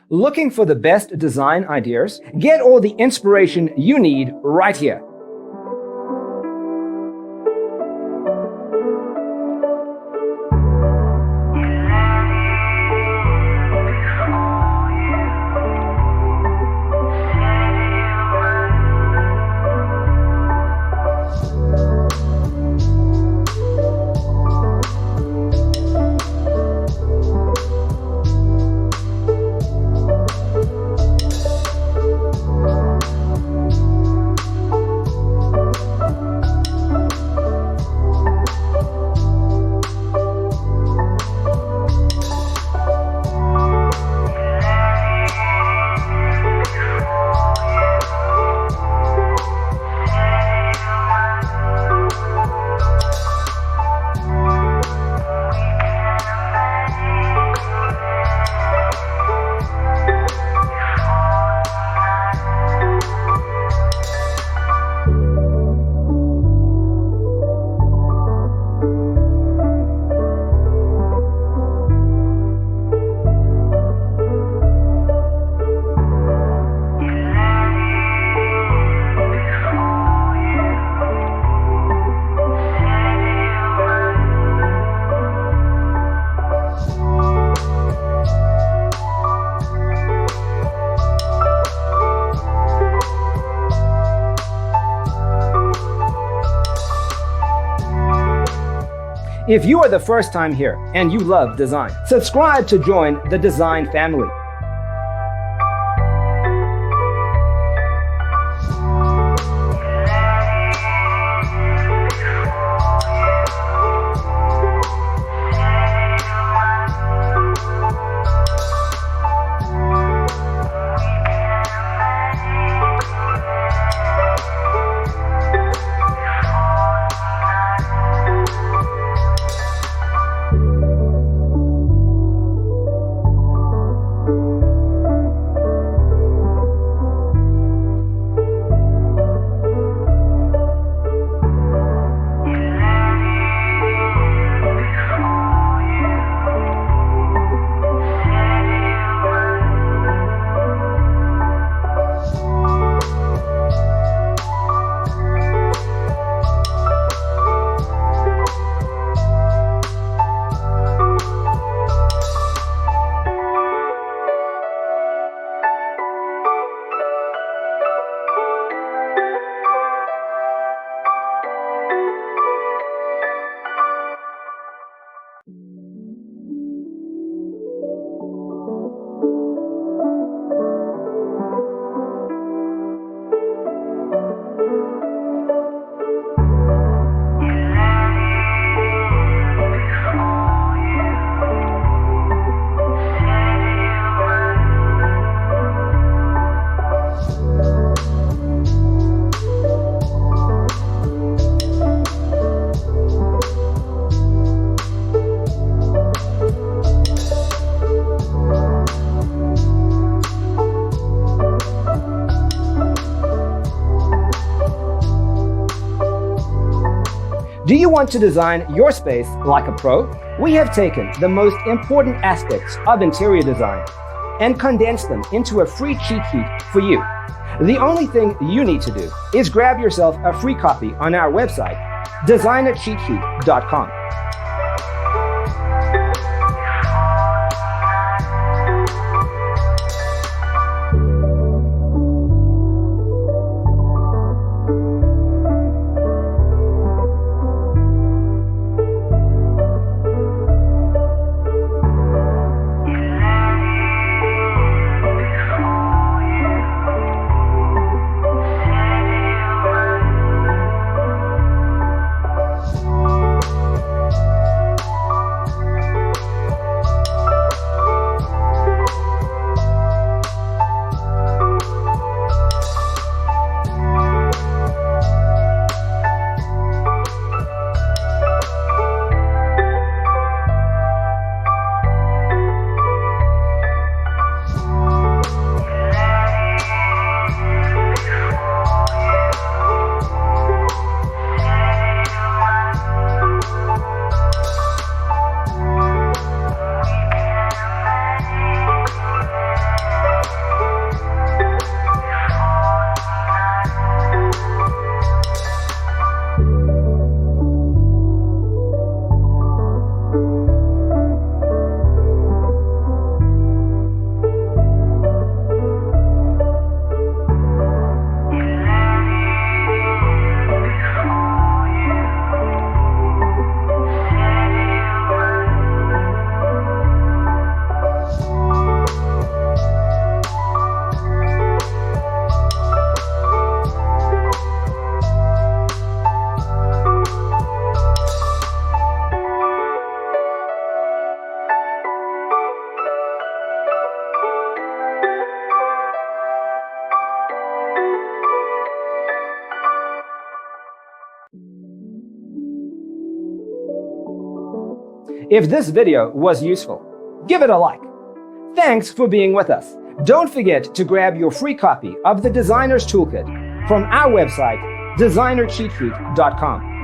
Looking for the best design ideas? Get all the inspiration you need right here. If you are the first time here and you love design, subscribe to join the design family. Do you want to design your space like a pro? We have taken the most important aspects of interior design and condensed them into a free cheat sheet for you. The only thing you need to do is grab yourself a free copy on our website, designercheatsheet.com. If this video was useful, give it a like. Thanks for being with us. Don't forget to grab your free copy of the Designer's Toolkit from our website, designercheatsheet.com.